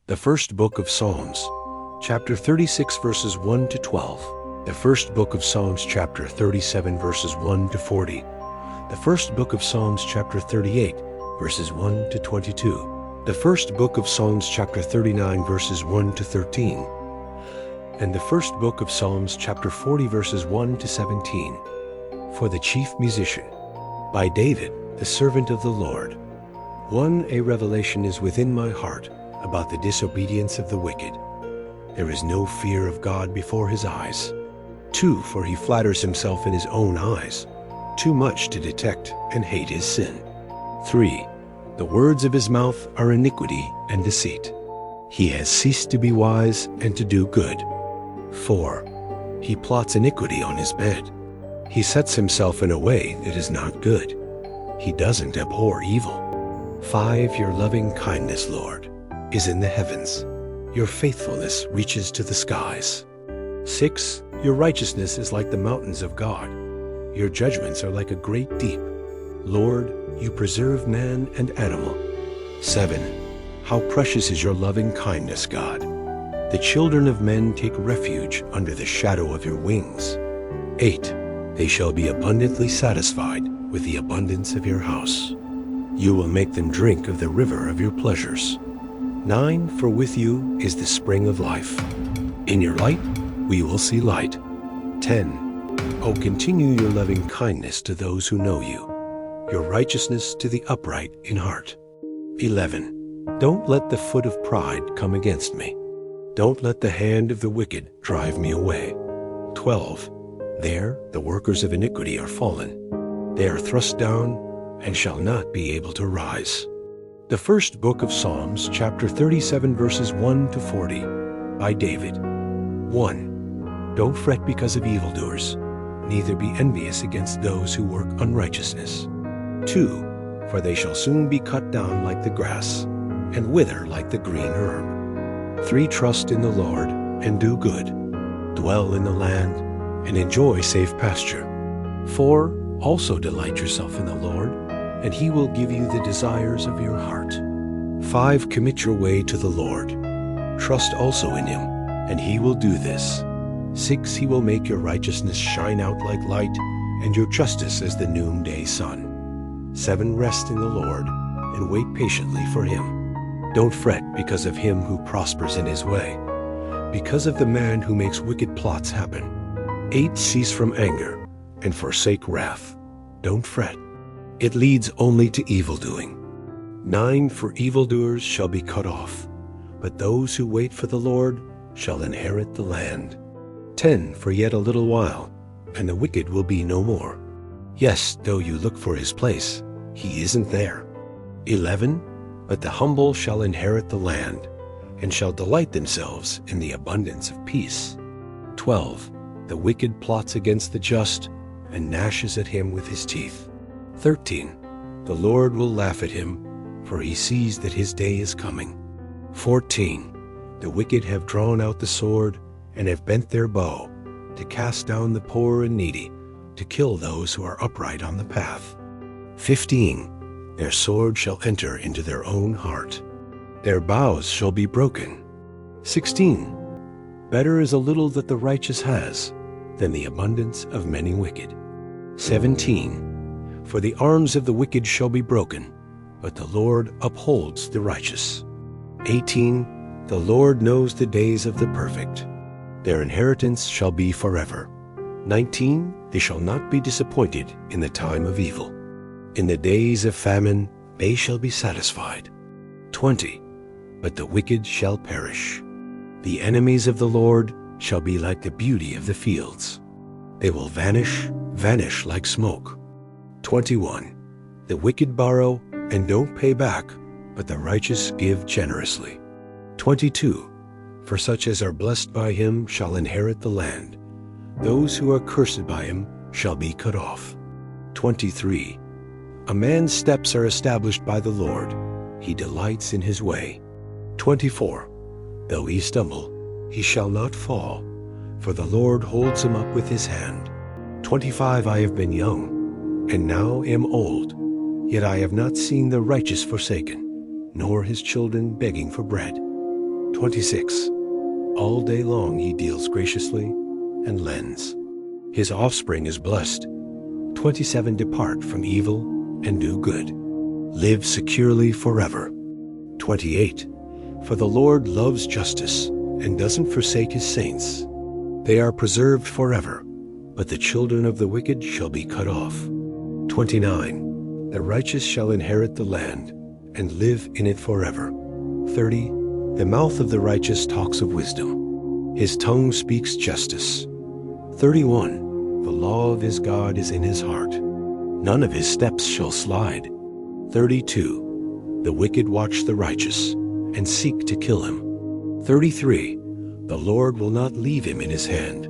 The first book of Psalms, chapter 36, verses 1 to 12. The first book of Psalms, chapter 37, verses 1 to 40. The first book of Psalms, chapter 38, verses 1 to 22. The first book of Psalms, chapter 39, verses 1 to 13. And the first book of Psalms, chapter 40, verses 1 to 17. For the chief musician, by David, the servant of the Lord. 1. A revelation is within my heart about the disobedience of the wicked. There is no fear of God before his eyes. 2. For he flatters himself in his own eyes, too much to detect and hate his sin. 3. The words of his mouth are iniquity and deceit. He has ceased to be wise and to do good. 4. He plots iniquity on his bed. He sets himself in a way that is not good. He doesn't abhor evil. 5. Your loving kindness, Lord, is in the heavens. Your faithfulness reaches to the skies. 6. Your righteousness is like the mountains of God. Your judgments are like a great deep. Lord, you preserve man and animal. 7. How precious is your loving kindness, God. The children of men take refuge under the shadow of your wings. 8. They shall be abundantly satisfied with the abundance of your house. You will make them drink of the river of your pleasures. 9. For with you is the spring of life. In your light we will see light. 10. Oh, continue your loving kindness to those who know you, your righteousness to the upright in heart. 11. Don't let the foot of pride come against me. Don't let the hand of the wicked drive me away. 12. There the workers of iniquity are fallen. They are thrust down and shall not be able to rise. The first book of Psalms, chapter 37, verses 1 to 40, by David. 1. Don't fret because of evildoers, neither be envious against those who work unrighteousness. 2. For they shall soon be cut down like the grass, and wither like the green herb. 3. Trust in the Lord, and do good. Dwell in the land, and enjoy safe pasture. 4. Also delight yourself in the Lord, and he will give you the desires of your heart. 5. Commit your way to the Lord. Trust also in him, and he will do this. 6. He will make your righteousness shine out like light, and your justice as the noonday sun. 7. Rest in the Lord, and wait patiently for him. Don't fret because of him who prospers in his way, because of the man who makes wicked plots happen. 8. Cease from anger, and forsake wrath. Don't fret. It leads only to evildoing. 9. For evildoers shall be cut off, but those who wait for the Lord shall inherit the land. 10. For yet a little while, and the wicked will be no more. Yes, though you look for his place, he isn't there. 11. But the humble shall inherit the land, and shall delight themselves in the abundance of peace. 12. The wicked plots against the just, and gnashes at him with his teeth. 13. The Lord will laugh at him, for he sees that his day is coming. 14. The wicked have drawn out the sword, and have bent their bow, to cast down the poor and needy, to kill those who are upright on the path. 15. Their sword shall enter into their own heart. Their bows shall be broken. 16. Better is a little that the righteous has, than the abundance of many wicked. 17. For the arms of the wicked shall be broken, but the Lord upholds the righteous. 18. The Lord knows the days of the perfect. Their inheritance shall be forever. 19. They shall not be disappointed in the time of evil. In the days of famine they shall be satisfied. 20. But the wicked shall perish. The enemies of the Lord shall be like the beauty of the fields. They will vanish, vanish like smoke. 21. The wicked borrow and don't pay back, but the righteous give generously. 22. For such as are blessed by him shall inherit the land. Those who are cursed by him shall be cut off. 23. A man's steps are established by the Lord. He delights in his way. 24. Though he stumble, he shall not fall, for the Lord holds him up with his hand. 25. I have been young, and now am old, yet I have not seen the righteous forsaken, nor his children begging for bread. 26. All day long he deals graciously and lends. His offspring is blessed. 27. Depart from evil and do good. Live securely forever. 28. For the Lord loves justice and doesn't forsake his saints. They are preserved forever, but the children of the wicked shall be cut off. 29. The righteous shall inherit the land and live in it forever. 30. The mouth of the righteous talks of wisdom. His tongue speaks justice. 31. The law of his God is in his heart. None of his steps shall slide. 32. The wicked watch the righteous and seek to kill him. 33. The Lord will not leave him in his hand,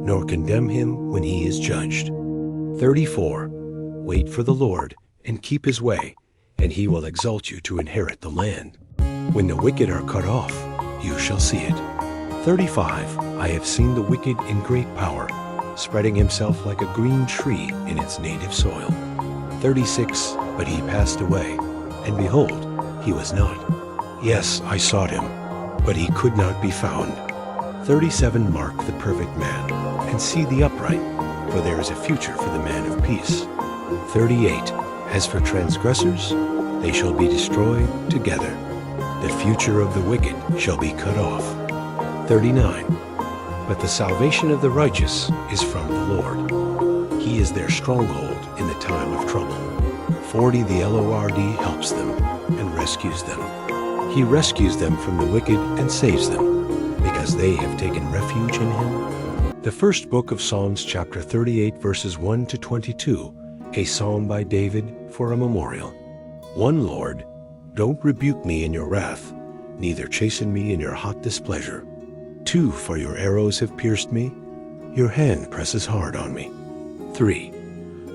nor condemn him when he is judged. 34. Wait for the Lord and keep his way, and he will exalt you to inherit the land. When the wicked are cut off, you shall see it. 35. I have seen the wicked in great power, spreading himself like a green tree in its native soil. 36. But he passed away, and behold, he was not. Yes, I sought him, but he could not be found. 37. Mark the perfect man, and see the upright, for there is a future for the man of peace. 38. As for transgressors, they shall be destroyed together. The future of the wicked shall be cut off. 39. But the salvation of the righteous is from the Lord. He is their stronghold in the time of trouble. 40. The Lord helps them and rescues them. He rescues them from the wicked and saves them, because they have taken refuge in him. The first book of Psalms, chapter 38, verses 1 to 22, a psalm by David for a memorial. 1. Lord, don't rebuke me in your wrath, neither chasten me in your hot displeasure. 2. For your arrows have pierced me, your hand presses hard on me. 3.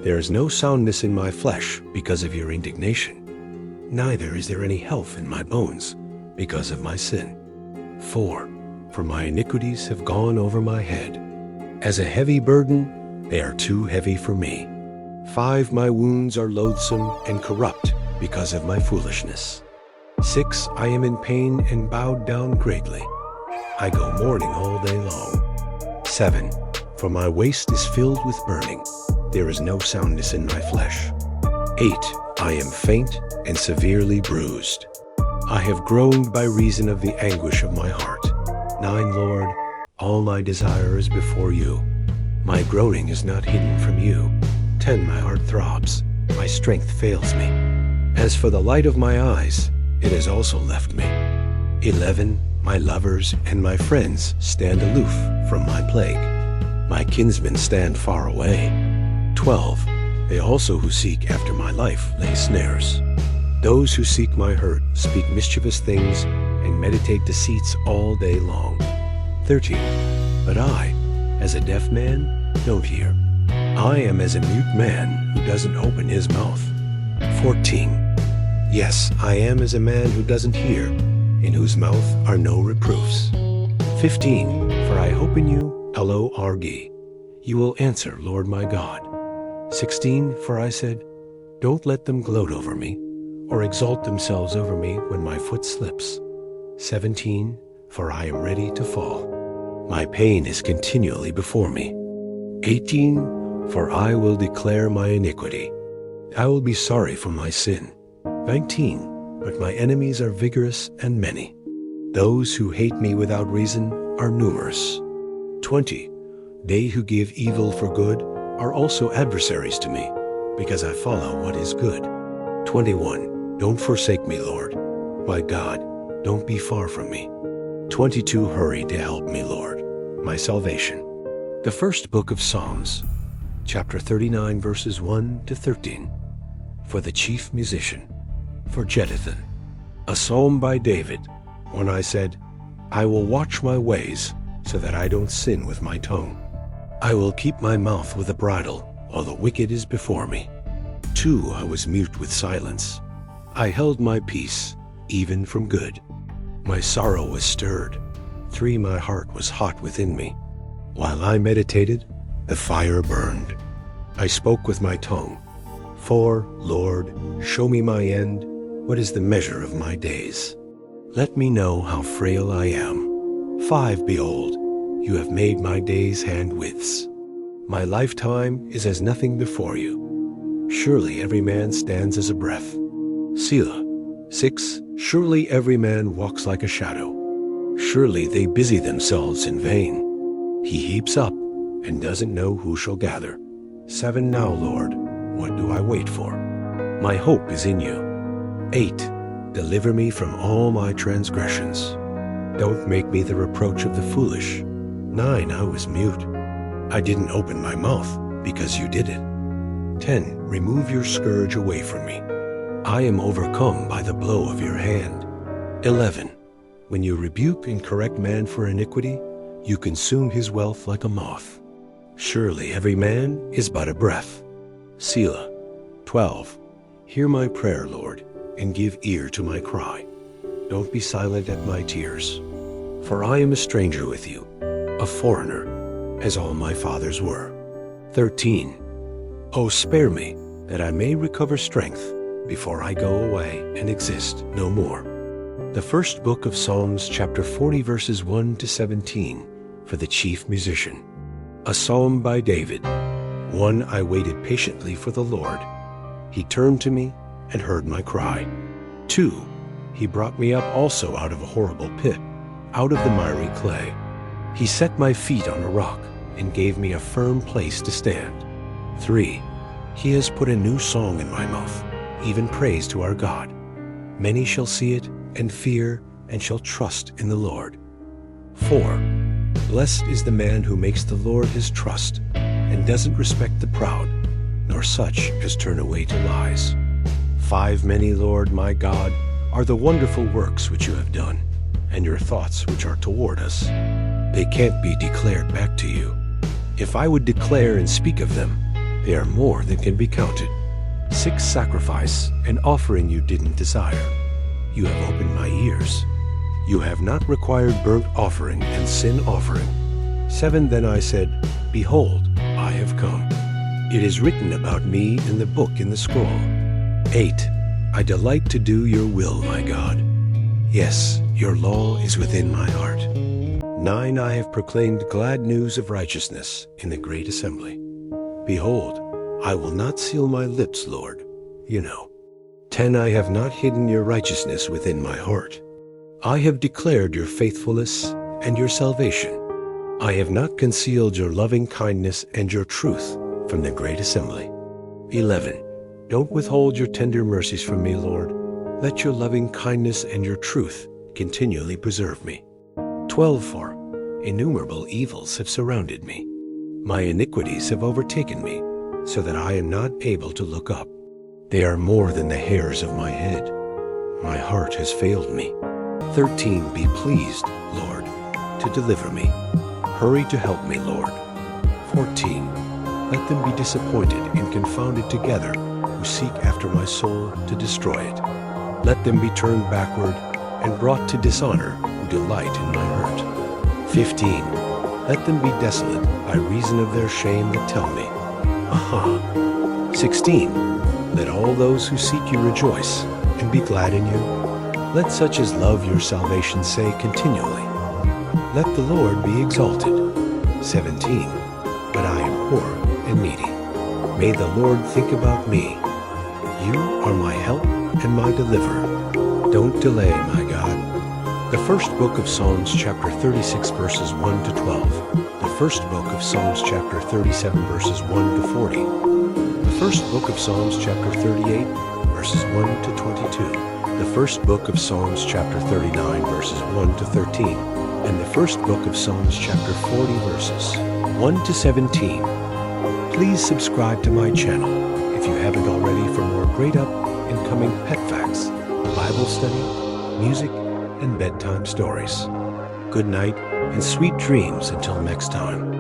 There is no soundness in my flesh because of your indignation, neither is there any health in my bones because of my sin. 4. For my iniquities have gone over my head. As a heavy burden, they are too heavy for me. 5. My wounds are loathsome and corrupt because of my foolishness. 6. I am in pain and bowed down greatly. I go mourning all day long. 7. For my waist is filled with burning. There is no soundness in my flesh. 8. I am faint and severely bruised. I have groaned by reason of the anguish of my heart. 9. Lord, all my desire is before you. My groaning is not hidden from you. 10. My heart throbs. My strength fails me. As for the light of my eyes, it has also left me. 11. My lovers and my friends stand aloof from my plague. My kinsmen stand far away. 12. They also who seek after my life lay snares. Those who seek my hurt speak mischievous things and meditate deceits all day long. 13. But I, as a deaf man, don't hear. I am as a mute man who doesn't open his mouth. 14. Yes, I am as a man who doesn't hear, in whose mouth are no reproofs. 15. For I hope in you, Lord. You will answer, Lord my God. 16. For I said, don't let them gloat over me, or exalt themselves over me when my foot slips. 17. For I am ready to fall. My pain is continually before me. 18. For I will declare my iniquity. I will be sorry for my sin. 19. But my enemies are vigorous and many. Those who hate me without reason are numerous. 20. They who give evil for good are also adversaries to me, because I follow what is good. 21. Don't forsake me, Lord. My God, don't be far from me. 22. Hurry to help me, Lord, my salvation. The first book of Psalms, chapter 39, verses 1 to 13. For the chief musician, for Jeduthun. A psalm by David, when I said, I will watch my ways, so that I don't sin with my tongue. I will keep my mouth with a bridle, while the wicked is before me. 2. I was mute with silence. I held my peace, even from good. My sorrow was stirred. 3. My heart was hot within me. While I meditated, the fire burned. I spoke with my tongue. 4. Lord, show me my end. What is the measure of my days? Let me know how frail I am. 5. Behold, you have made my days hand-widths. My lifetime is as nothing before you. Surely every man stands as a breath. Selah. 6. Surely every man walks like a shadow. Surely they busy themselves in vain. He heaps up and doesn't know who shall gather. 7. Now, Lord, what do I wait for? My hope is in you. 8. Deliver me from all my transgressions. Don't make me the reproach of the foolish. 9. I was mute. I didn't open my mouth because you did it. 10. Remove your scourge away from me. I am overcome by the blow of your hand. 11. When you rebuke and correct man for iniquity, you consume his wealth like a moth. Surely every man is but a breath. Selah. 12. Hear my prayer, Lord, and give ear to my cry. Don't be silent at my tears. For I am a stranger with you, a foreigner, as all my fathers were. 13. Oh, spare me, that I may recover strength before I go away and exist no more. The first book of Psalms, chapter 40, verses 1 to 17, for the chief musician. A psalm by David. 1. I waited patiently for the Lord. He turned to me and heard my cry. 2. He brought me up also out of a horrible pit, out of the miry clay. He set my feet on a rock and gave me a firm place to stand. 3. He has put a new song in my mouth, even praise to our God. Many shall see it and fear and shall trust in the Lord. 4. Blessed is the man who makes the Lord his trust and doesn't respect the proud, nor such as turn away to lies. 5. Many, Lord, my God, are the wonderful works which you have done, and your thoughts which are toward us. They can't be declared back to you. If I would declare and speak of them, they are more than can be counted. 6. Sacrifice and offering you didn't desire. You have opened my ears. You have not required burnt offering and sin offering. 7. Then I said, Behold, I have come. It is written about me in the book in the scroll. 8. I delight to do your will, my God. Yes, your law is within my heart. 9. I have proclaimed glad news of righteousness in the great assembly. Behold, I will not seal my lips, Lord. 10. I have not hidden your righteousness within my heart. I have declared your faithfulness and your salvation. I have not concealed your loving kindness and your truth from the great assembly. 11. Don't withhold your tender mercies from me, Lord. Let your loving kindness and your truth continually preserve me. 12. For innumerable evils have surrounded me. My iniquities have overtaken me, so that I am not able to look up. They are more than the hairs of my head. My heart has failed me. 13. Be pleased, Lord, to deliver me. Hurry to help me, Lord. 14. Let them be disappointed and confounded together who seek after my soul to destroy it. Let them be turned backward and brought to dishonor who delight in my hurt. 15. Let them be desolate by reason of their shame that tell me, Aha. 16. Let all those who seek you rejoice and be glad in you. Let such as love your salvation say continually, Let the Lord be exalted. 17. But I am poor and needy. May the Lord think about me. You are my help and my deliverer. Don't delay, my God. The first book of Psalms, chapter 36, verses 1 to 12. The first book of Psalms, chapter 37, verses 1 to 40. The first book of Psalms, chapter 38, verses 1 to 22. The first book of Psalms, chapter 39, verses 1 to 13. And the first book of Psalms, chapter 40, verses 1 to 17. Please subscribe to my channel if you haven't already for more great up and coming pet facts, Bible study, music, and bedtime stories. Good night and sweet dreams until next time.